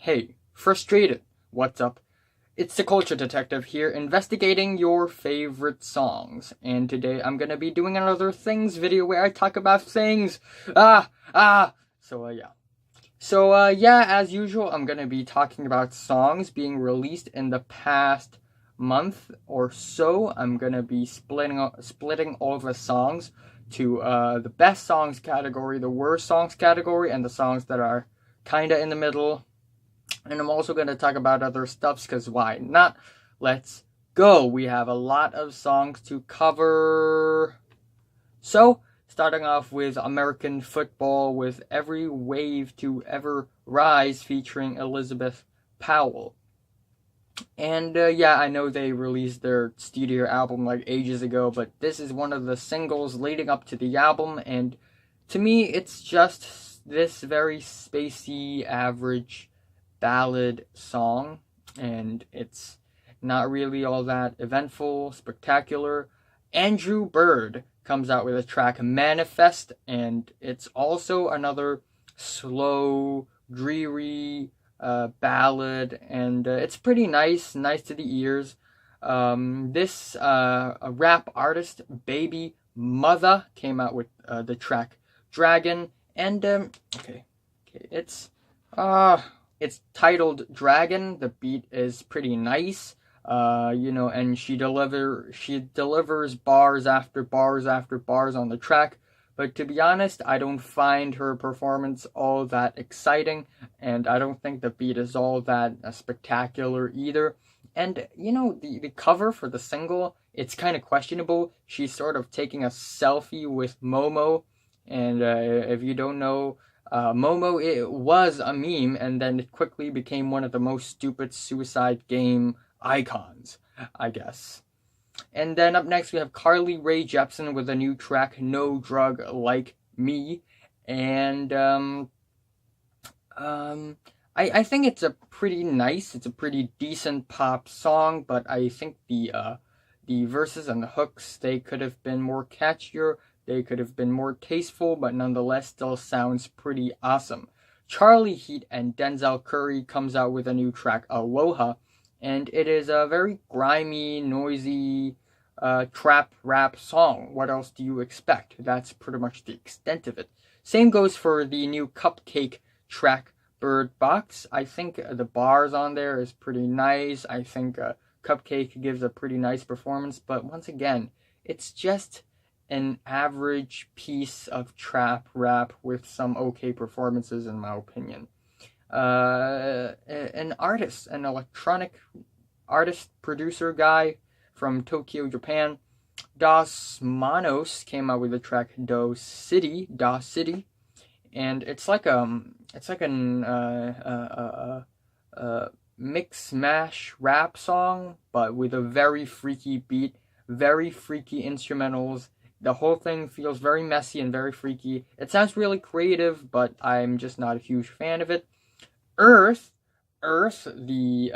Hey, frustrated. What's up? It's the Culture Detective here, investigating your favorite songs. And today I'm gonna be doing another things video where I talk about things. So yeah, as usual, I'm gonna be talking about songs being released in the past month or so. I'm gonna be splitting all of the songs to the best songs category, the worst songs category, and the songs that are kinda in the middle. And I'm also going to talk about other stuffs, because why not? Let's go. We have a lot of songs to cover. So, starting off with American Football with Every Wave to Ever Rise featuring Elizabeth Powell. And yeah, I know they released their studio album like ages ago, but this is one of the singles leading up to the album, and to me it's just this very spacey, average ballad song, and it's not really all that eventful, spectacular. Andrew Bird comes out with a track, Manifest, and it's also another slow, dreary ballad, and it's pretty nice to the ears. This a rap artist, Baby Mother, came out with the track Dragon, and it's titled Dragon. The beat is pretty nice, and she delivers bars after bars after bars on the track. But to be honest, I don't find her performance all that exciting, and I don't think the beat is all that spectacular either. And, the cover for the single, it's kind of questionable. She's sort of taking a selfie with Momo, and if you don't know, Momo, it was a meme, and then it quickly became one of the most stupid suicide game icons, I guess. And then up next we have Carly Rae Jepsen with a new track, No Drug Like Me. And I think it's a pretty decent pop song, but I think the verses and the hooks, they could have been more catchier. They could have been more tasteful, but nonetheless still sounds pretty awesome. Charly Heat and Denzel Curry comes out with a new track, Aloha, and it is a very grimy, noisy, trap rap song. What else do you expect? That's pretty much the extent of it. Same goes for the new Cupcake track, Bird Box. I think the bars on there is pretty nice. I think Cupcake gives a pretty nice performance, but once again, it's just an average piece of trap rap with some okay performances, in my opinion. An electronic artist, producer guy from Tokyo, Japan, Dos Manos, came out with the track Da City, and it's like an mix mash rap song, but with a very freaky beat, very freaky instrumentals. The whole thing feels very messy and very freaky. It sounds really creative, but I'm just not a huge fan of it. Earth, the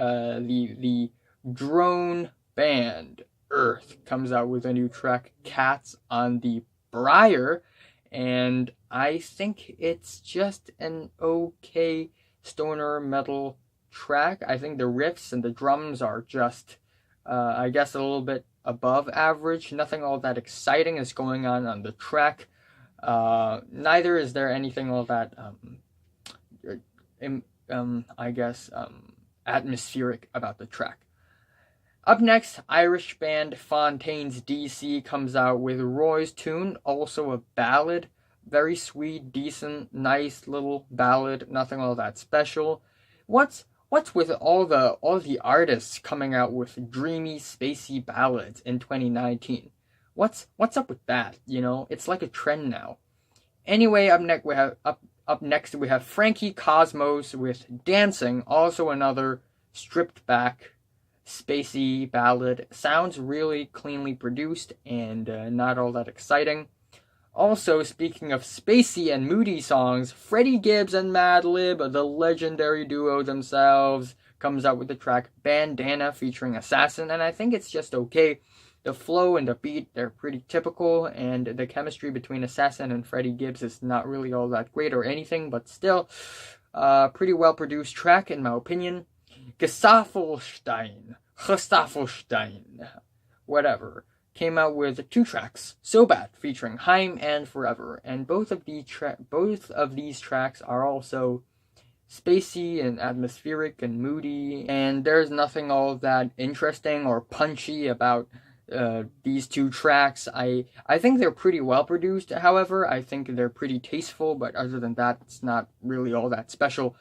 drone band Earth, comes out with a new track, Cats on the Briar, and I think it's just an okay stoner metal track. I think the riffs and the drums are just, I guess, a little bit above average. Nothing all that exciting is going on the track. Neither is there anything all that atmospheric about the track. Up next, Irish band Fontaines DC comes out with Roy's Tune, also a ballad. Very sweet, decent, nice little ballad. Nothing all that special. What's with all the artists coming out with dreamy, spacey ballads in 2019? What's up with that? It's like a trend now. Anyway, up next we have Frankie Cosmos with Dancing, also another stripped back, spacey ballad. Sounds really cleanly produced and not all that exciting. Also, speaking of spacey and moody songs, Freddie Gibbs and Madlib, the legendary duo themselves, comes out with the track Bandana featuring Assassin, and I think it's just okay. The flow and the beat, they're pretty typical, and the chemistry between Assassin and Freddie Gibbs is not really all that great or anything, but still, Pretty well produced track in my opinion. Gesaffelstein, whatever, came out with 2 tracks, So Bad, featuring Haim and Forever, and both of these tracks are also spacey and atmospheric and moody, and there's nothing all that interesting or punchy about these 2 tracks. I think they're pretty well produced, however. I think they're pretty tasteful, but other than that, it's not really all that special.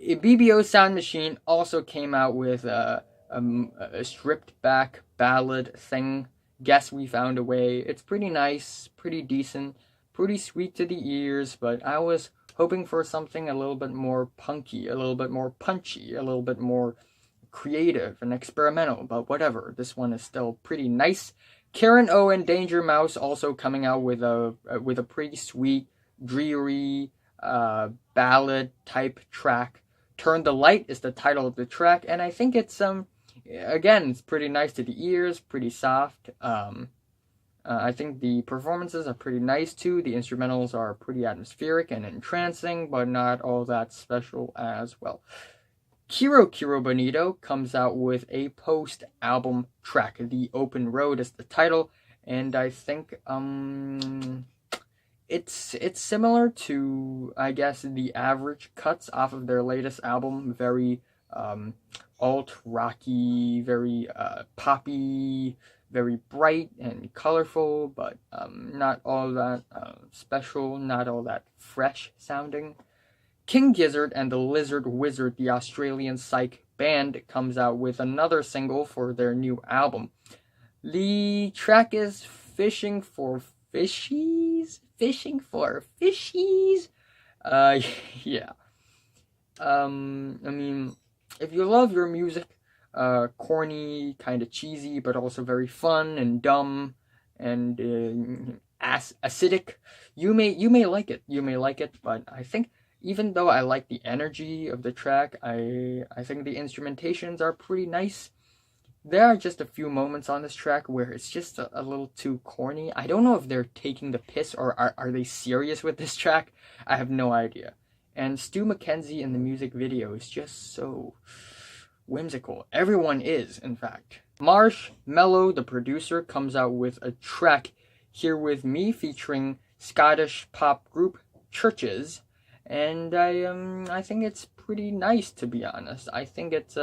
BBO Sound Machine also came out with a stripped back ballad thing, Guess We Found a Way. It's pretty nice, pretty decent, pretty sweet to the ears, but I was hoping for something a little bit more punky, a little bit more punchy, a little bit more creative and experimental, but whatever. This one is still pretty nice. Kirin O and Danger Mouse also coming out with a pretty sweet, dreary ballad type track. Turn the Light is the title of the track, and I think it's again, it's pretty nice to the ears, pretty soft. I think the performances are pretty nice too. The instrumentals are pretty atmospheric and entrancing, but not all that special as well. Kiro Bonito comes out with a post-album track. The Open Road is the title, and I think it's similar to, I guess, the average cuts off of their latest album. Very alt-rocky, very poppy, very bright and colorful, but not all that special, not all that fresh sounding. King Gizzard and the Lizard Wizard, the Australian psych band, comes out with another single for their new album. The track is Fishing for Fishies? Yeah. I mean, if you love your music, corny, kind of cheesy, but also very fun and dumb and acidic, you may like it. You may like it, but I think even though I like the energy of the track, I think the instrumentations are pretty nice. There are just a few moments on this track where it's just a little too corny. I don't know if they're taking the piss or are they serious with this track. I have no idea. And Stu McKenzie in the music video is just so whimsical. Everyone is, in fact. Marshmello, the producer, comes out with a track, Here With Me, featuring Scottish pop group Churches. And I think it's pretty nice, to be honest. I think it's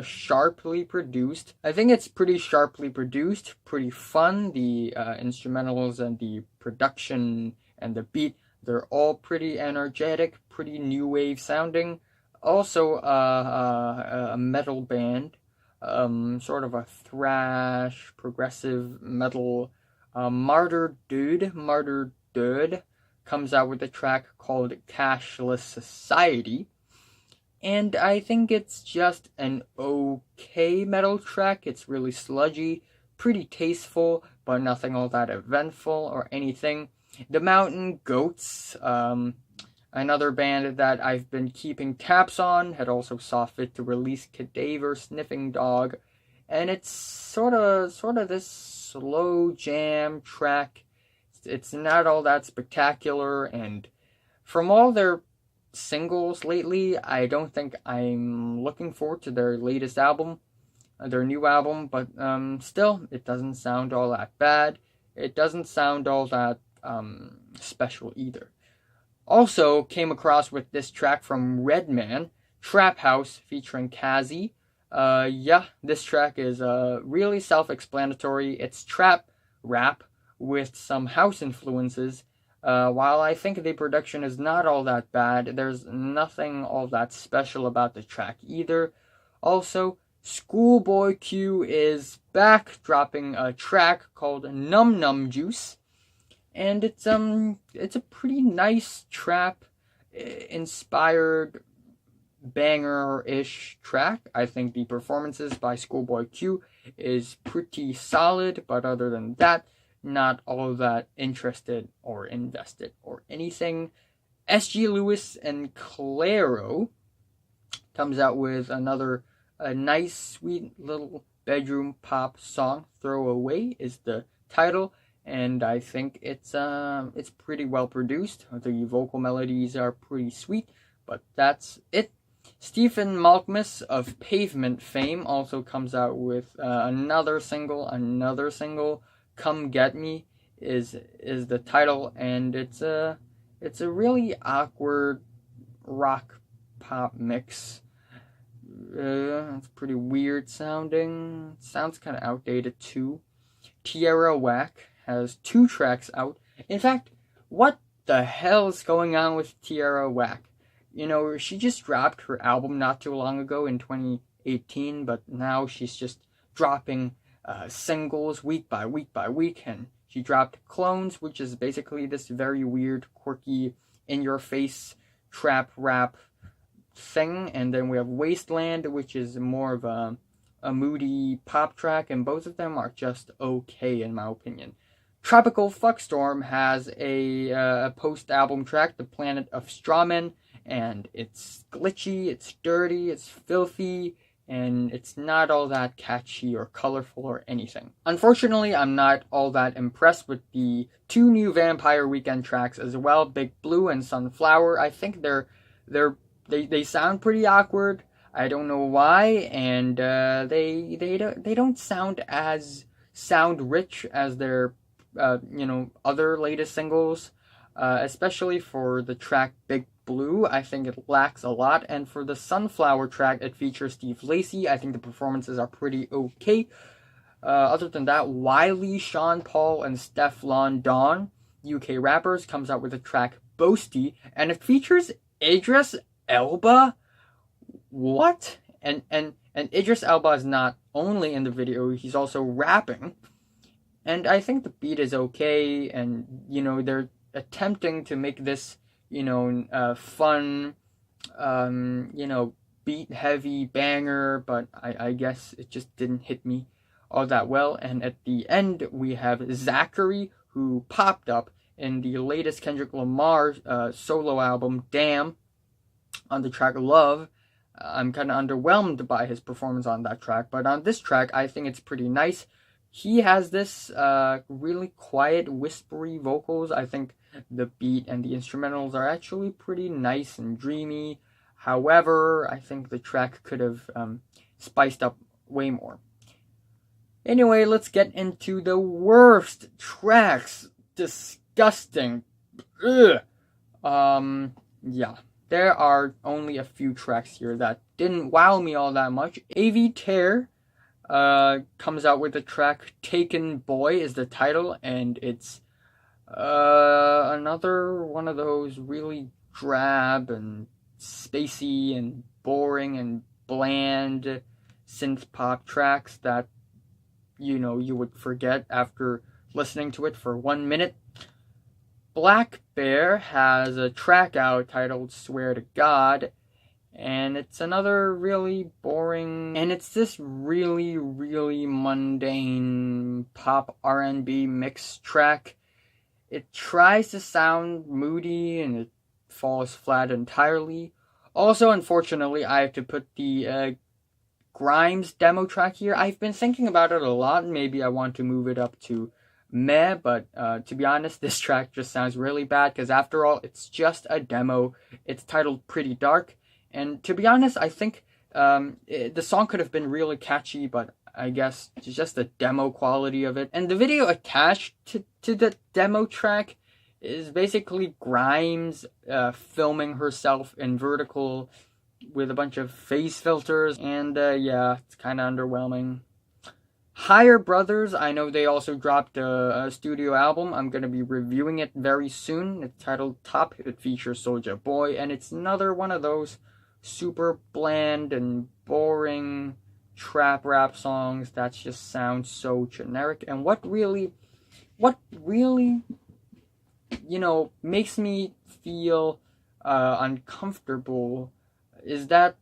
sharply produced. I think it's pretty sharply produced, pretty fun. The instrumentals and the production and the beat, they're all pretty energetic, pretty new wave sounding. Also a metal band, sort of a thrash, progressive metal. Martyr Dude comes out with a track called Cashless Society. And I think it's just an okay metal track. It's really sludgy, pretty tasteful, but nothing all that eventful or anything. The Mountain Goats, another band that I've been keeping tabs on, had also saw fit to release Cadaver Sniffing Dog. And it's sort of this slow jam track. It's not all that spectacular, and from all their singles lately, I don't think I'm looking forward to their latest album, their new album, but still, it doesn't sound all that bad. It doesn't sound all that special either. Also came across with this track from Redman, Trap House, featuring Kazi. This track is really self-explanatory. It's trap rap with some house influences. While I think the production is not all that bad, there's nothing all that special about the track either. Also, ScHoolboy Q is back, dropping a track called Num Num Juice, and it's a pretty nice trap inspired banger-ish track. I think the performances by ScHoolboy Q is pretty solid, but other than that, not all that interested or invested or anything. SG Lewis and Claro comes out with a nice, sweet little bedroom pop song. Throwaway is the title, and I think it's pretty well produced. The vocal melodies are pretty sweet, but that's it. Stephen Malkmus of Pavement fame also comes out with another single. Come Get Me is the title, and it's a really awkward rock pop mix. It's pretty weird sounding. Sounds kind of outdated too. Tierra Whack has 2 tracks out. In fact, what the hell is going on with Tierra Whack? You know, she just dropped her album not too long ago in 2018, but now she's just dropping singles week by week, and she dropped Clones, which is basically this very weird, quirky, in-your-face trap rap thing, and then we have Wasteland, which is more of a moody pop track, and both of them are just okay in my opinion. Tropical Fuckstorm has a post-album track, The Planet of Strawmen, and it's glitchy, it's dirty, it's filthy, and it's not all that catchy or colorful or anything. Unfortunately, I'm not all that impressed with the 2 new Vampire Weekend tracks as well, Big Blue and Sunflower. I think they sound pretty awkward. I don't know why, and they don't sound as sound rich as their other latest singles, especially for the track Big Blue. I think it lacks a lot, and for the Sunflower track, it features Steve Lacy. I think the performances are pretty okay. Other than that, Wiley, Sean Paul, and Stefflon Don, UK rappers, comes out with the track Boasty, and it features Idris Elba. What? And Idris Elba is not only in the video, he's also rapping. And I think the beat is okay, and they're attempting to make this fun, beat heavy banger, but I guess it just didn't hit me all that well. And at the end, we have Zachary, who popped up in the latest Kendrick Lamar solo album, Damn, on the track Love. I'm kind of underwhelmed by his performance on that track, but on this track, I think it's pretty nice. He has this really quiet, whispery vocals. I think the beat and the instrumentals are actually pretty nice and dreamy. However, I think the track could have spiced up way more. Anyway, let's get into the worst tracks. Disgusting. Ugh. Yeah. There are only a few tracks here that didn't wow me all that much. AV Tear comes out with the track Taken Boy is the title, and it's another one of those really drab and spacey and boring and bland synth pop tracks that you would forget after listening to it for 1 minute. Black Bear has a track out titled Swear to God, and it's another really boring, and it's this really, really mundane pop R&B mix track. It tries to sound moody, and it falls flat entirely. Also, unfortunately, I have to put the Grimes demo track here. I've been thinking about it a lot, and maybe I want to move it up to meh, but to be honest, this track just sounds really bad, because after all, it's just a demo. It's titled Pretty Dark, and to be honest, I think the song could have been really catchy, but I guess it's just the demo quality of it. And the video attached to the demo track is basically Grimes filming herself in vertical with a bunch of face filters, and yeah, it's kind of underwhelming. Higher Brothers, I know they also dropped a studio album. I'm going to be reviewing it very soon. It's titled Top. It features Soulja Boy, and it's another one of those super bland and boring trap rap songs that just sound so generic. And what really, makes me feel uncomfortable is that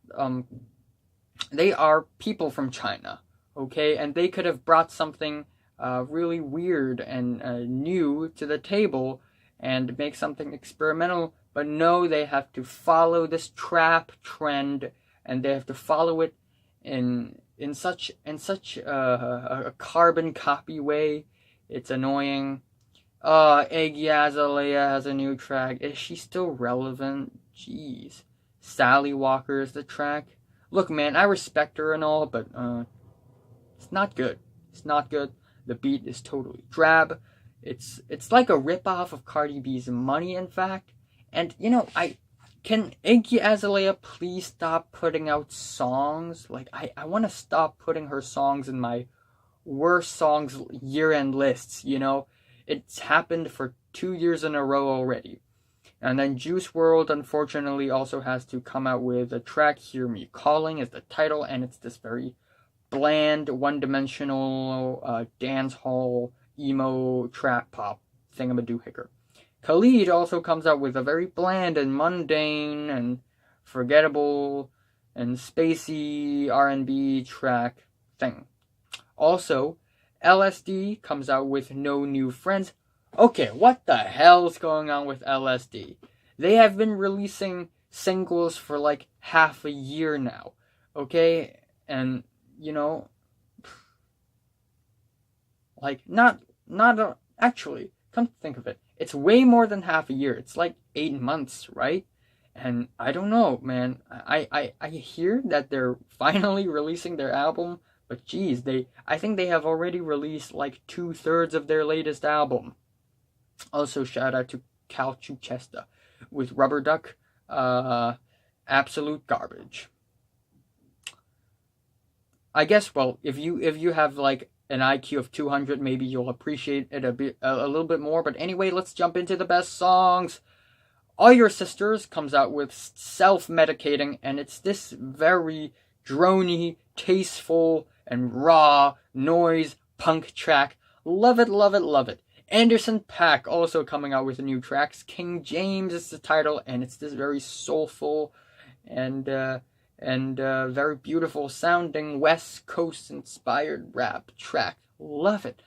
they are people from China. Okay, and they could have brought something really weird and new to the table and make something experimental, but no, they have to follow this trap trend, and they have to follow it in such a carbon copy way. It's annoying. Iggy Azalea has a new track. Is she still relevant? Jeez. Sally Walker is the track. Look, man, I respect her and all, but it's not good. It's not good. The beat is totally drab. It's like a ripoff of Cardi B's Money, in fact. And, can Iggy Azalea please stop putting out songs? Like, I want to stop putting her songs in my worst songs year-end lists, It's happened for 2 years in a row already. And then Juice WRLD, unfortunately, also has to come out with a track, Hear Me Calling is the title, and it's this very bland, one-dimensional, dance hall, emo, trap pop thingamadoohicker. Khalid also comes out with a very bland and mundane and forgettable and spacey R&B track thing. Also, LSD comes out with No New Friends. Okay, what the hell is going on with LSD? They have been releasing singles for like half a year now, okay? And, actually, come to think of it, it's way more than half a year. It's like 8 months, right? And I don't know, man. I hear that they're finally releasing their album, but geez, I think they have already released like 2/3 of their latest album. Also, shout out to Cal Chuchesta with Rubber Duck. Absolute garbage. I guess, well, if you have like an IQ of 200, maybe you'll appreciate it a little bit more. But anyway, let's jump into the best songs. All Your Sisters comes out with Self-Medicating, and it's this very drony, tasteful, and raw noise punk track. Love it, love it, love it. Anderson .Paak also coming out with new tracks. King James is the title, and it's this very soulful and very beautiful sounding West Coast inspired rap track. Love it.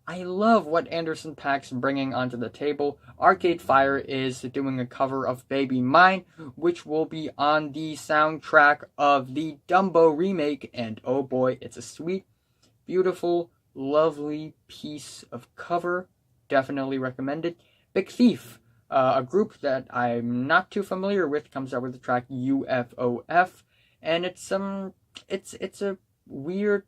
I love what Anderson .Paak's bringing onto the table. Arcade Fire is doing a cover of Baby Mine, which will be on the soundtrack of the Dumbo remake, and oh boy, it's a sweet, beautiful, lovely piece of cover. Definitely recommended. Big Thief, a group that I'm not too familiar with, comes out with the track UFOF, and it's a weird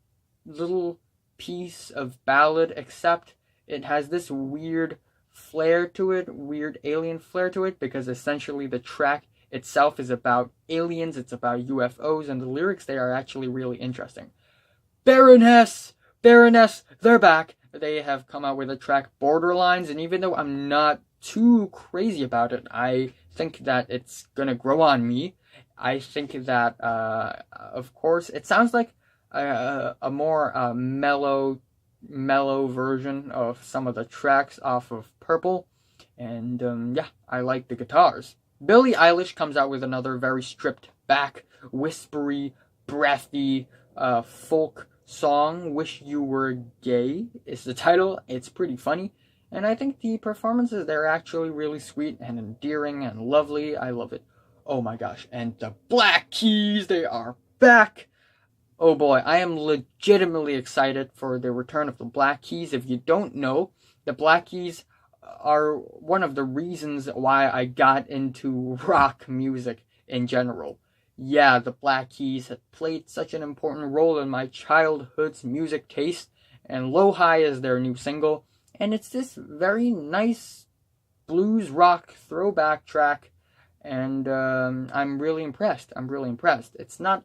little piece of ballad, except it has this weird flair to it, weird alien flair to it, because essentially the track itself is about aliens, it's about UFOs, and the lyrics there are actually really interesting. Baroness, they're back. They have come out with a track, Borderlines, and even though I'm not too crazy about it, I think that it's gonna grow on me. I think that, of course, it sounds like a more mellow version of some of the tracks off of Purple, and I like the guitars. Billie Eilish comes out with another very stripped back, whispery, breathy, folk song. Wish You Were Gay is the title. It's pretty funny, and I think the performances there are actually really sweet and endearing and lovely. I love it. Oh my gosh. And the Black Keys, they are back. Oh boy, I am legitimately excited for the return of the Black Keys. If you don't know, the Black Keys are one of the reasons why I got into rock music in general. Yeah, the Black Keys had played such an important role in my childhood's music taste, and Low High is their new single, and it's this very nice blues rock throwback track, and I'm really impressed. It's not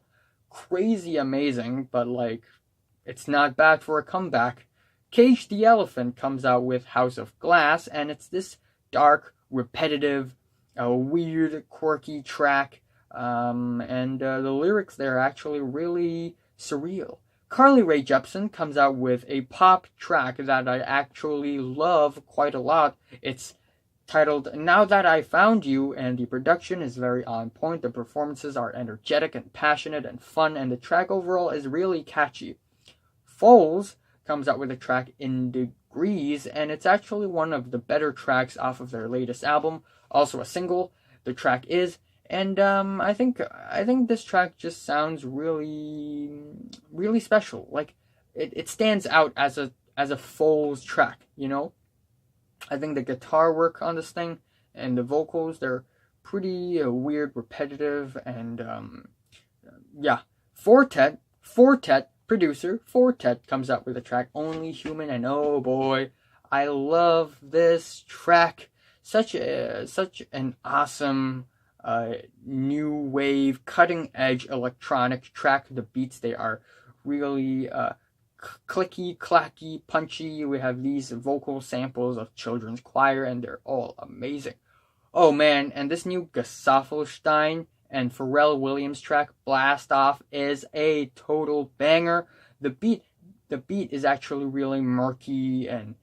crazy amazing, but like, it's not bad for a comeback. Cage the Elephant comes out with House of Glass, and it's this dark, repetitive, weird, quirky track. And the lyrics there are actually really surreal. Carly Rae Jepsen comes out with a pop track that I actually love quite a lot. It's titled Now That I Found You, and the production is very on point. The performances are energetic and passionate and fun, and the track overall is really catchy. Foals comes out with a track In Degrees, and it's actually one of the better tracks off of their latest album. Also a single. The track is. And I think this track just sounds really, really special. Like it stands out as a Foals track, I think the guitar work on this thing and the vocals, they're pretty weird, repetitive, and yeah. Fortet producer Fortet comes out with the track Only Human, and oh boy, I love this track. Such an awesome new wave, cutting edge electronic track. The beats, they are really clicky, clacky, punchy. We have these vocal samples of children's choir, and they're all amazing. Oh man, and this new Gesaffelstein and Pharell Williams track, Blast Off, is a total banger. The beat is actually really murky and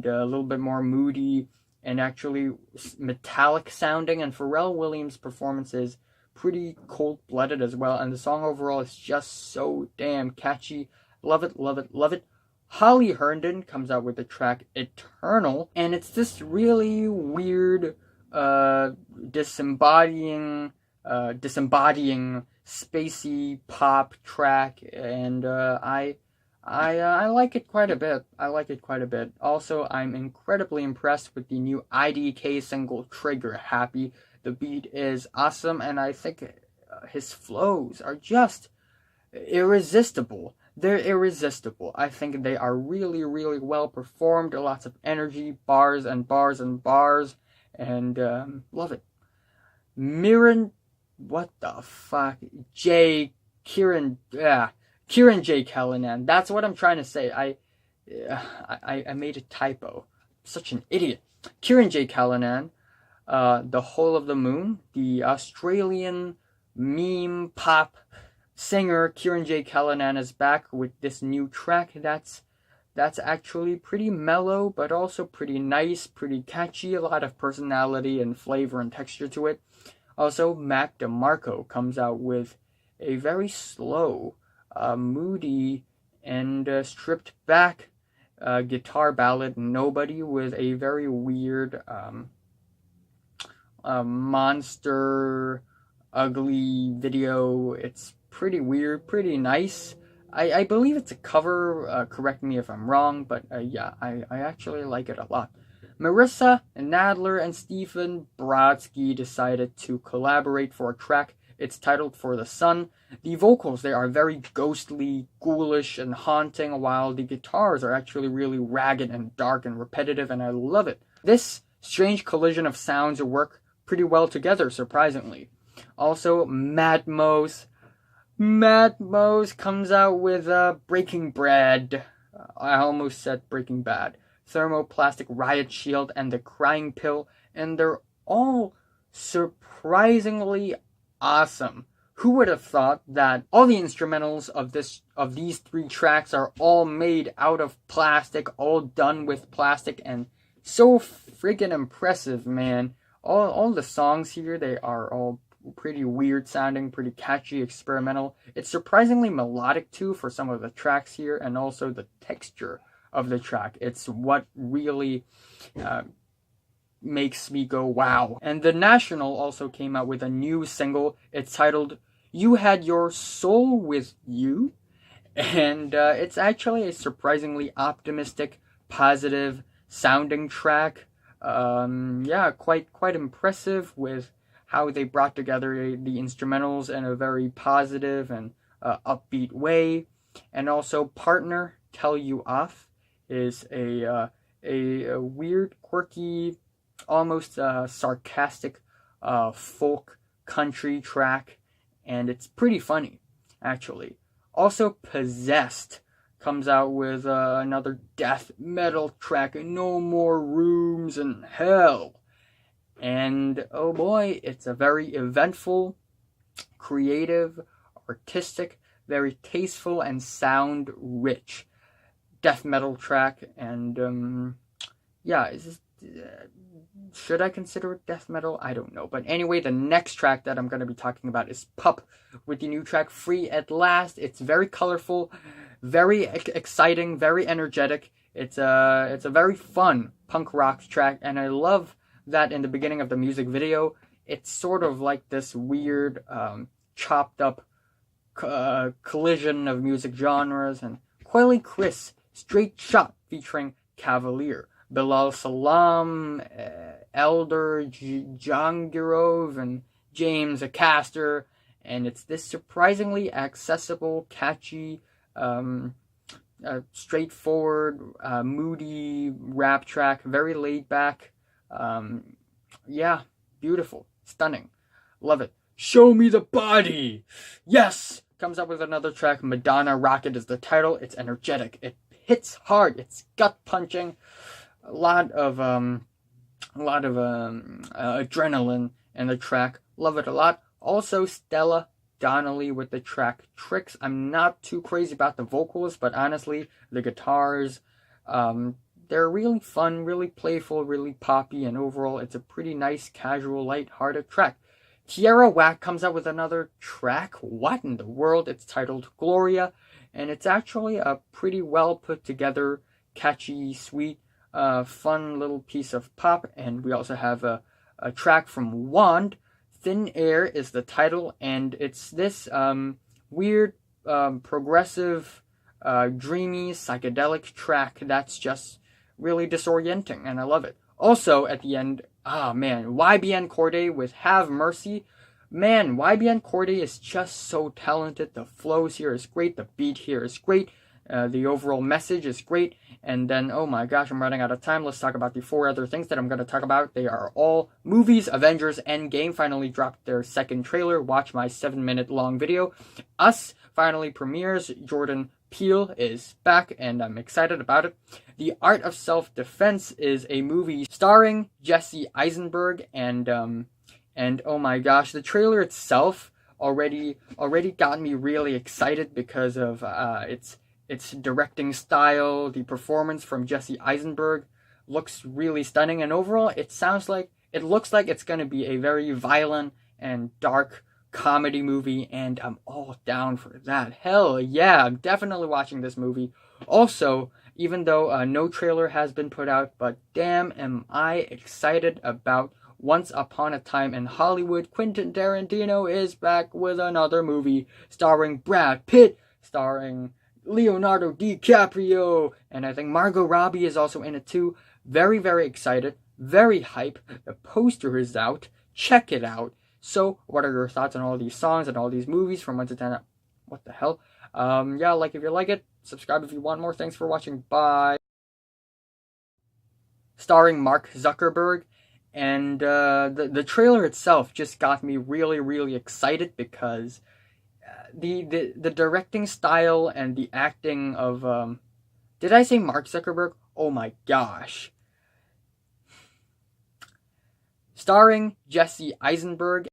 a little bit more moody and actually metallic sounding, and Pharrell Williams' performance is pretty cold-blooded as well, and the song overall is just so damn catchy. Love it, love it, love it. Holly Herndon comes out with the track Eternal, and it's this really weird disembodying spacey pop track, and I like it quite a bit. Also, I'm incredibly impressed with the new IDK single Trigger Happy. The beat is awesome, and I think his flows are just irresistible. They're irresistible. I think they are really, really well performed. Lots of energy, bars and bars and bars, and love it. What the fuck? Kirin J. Callinan. That's what I'm trying to say. I made a typo. Such an idiot. Kirin J. Callinan, The Whole of the Moon, the Australian meme pop singer Kirin J. Callinan is back with this new track that's actually pretty mellow, but also pretty nice, pretty catchy, a lot of personality and flavor and texture to it. Also, DeMarco comes out with a very slow, moody, and stripped back guitar ballad, Nobody, with a very weird monster, ugly video. It's pretty weird, pretty nice. I believe it's a cover, correct me if I'm wrong, but yeah, I actually like it a lot. Marissa, and Nadler, and Stephen Brodsky decided to collaborate for a track. It's titled For the Sun. The vocals, they are very ghostly, ghoulish, and haunting, while the guitars are actually really ragged and dark and repetitive, and I love it. This strange collision of sounds work pretty well together, surprisingly. Also, Matmos comes out with Breaking Bread. I almost said Breaking Bad. Thermoplastic, Riot Shield, and The Crying Pill, and they're all surprisingly awesome. Who would have thought that all the instrumentals of these three tracks are all made out of plastic, all done with plastic, and so friggin' impressive, man. All the songs here, they are all pretty weird sounding, pretty catchy, experimental. It's surprisingly melodic too for some of the tracks here, and also the texture of the track. It's what really makes me go wow. And The National also came out with a new single. It's titled You Had Your Soul With You, and it's actually a surprisingly optimistic, positive sounding track. Yeah, quite impressive with how they brought together the instrumentals in a very positive and upbeat way. And also Partner, Tell You Off is a weird, quirky, almost sarcastic folk country track, and it's pretty funny, actually. Also, Possessed comes out with another death metal track, No More Rooms in Hell. And oh boy, it's a very eventful, creative, artistic, very tasteful, and sound rich death metal track. And yeah, should I consider it death metal? I don't know. But anyway, the next track that I'm going to be talking about is Pup with the new track Free at Last. It's very colorful, very exciting, very energetic. It's a very fun punk rock track, and I love that in the beginning of the music video, it's sort of like this weird, chopped up collision of music genres. And Quelle Chris, Straight Shot featuring Cavalier. Bilal, Salaam, Eldar, Djangirov, and James Acaster. And it's this surprisingly accessible, catchy, straightforward, moody rap track, very laid back. Yeah, beautiful, stunning, love it. Show me the body. Yes, comes up with another track. Madonna Rocket is the title. It's energetic. It hits hard. It's gut punching. A lot of adrenaline in the track. Love it a lot. Also, Stella Donnelly with the track Tricks. I'm not too crazy about the vocals, but honestly, the guitars, they're really fun, really playful, really poppy, and overall, it's a pretty nice, casual, light-hearted track. Tierra Whack comes out with another track. What in the world? It's titled Gloria, and it's actually a pretty well put together, catchy, sweet, fun little piece of pop. And we also have a track from Wand. Thin Air is the title, and it's this weird, progressive, dreamy, psychedelic track that's just really disorienting, and I love it. Also, at the end, YBN Corday with Have Mercy. Man, YBN Corday is just so talented. The flows here is great. The beat here is great. The overall message is great. And then, oh my gosh, I'm running out of time. Let's talk about the 4 other things that I'm going to talk about. They are all movies. Avengers Endgame finally dropped their second trailer. Watch my 7-minute long video. Us finally premieres. Jordan Peele is back, and I'm excited about it. The Art of Self-Defense is a movie starring Jesse Eisenberg, and oh my gosh, the trailer itself already got me really excited because of its directing style. The performance from Jesse Eisenberg looks really stunning, and overall, it looks like it's going to be a very violent and dark comedy movie, and I'm all down for that. Hell yeah, I'm definitely watching this movie. Also, even though no trailer has been put out, but damn am I excited about Once Upon a Time in Hollywood. Quentin Tarantino is back with another movie starring Brad Pitt, starring Leonardo DiCaprio, and I think Margot Robbie is also in it too. Very, very excited, very hype. The poster is out. Check it out. So, what are your thoughts on all these songs and all these movies from 1 to 10? What the hell? Yeah, like if you like it, subscribe if you want more. Thanks for watching. Bye. Starring Mark Zuckerberg, and the trailer itself just got me really, really excited because the directing style and the acting of did I say Mark Zuckerberg? Oh my gosh. Starring Jesse Eisenberg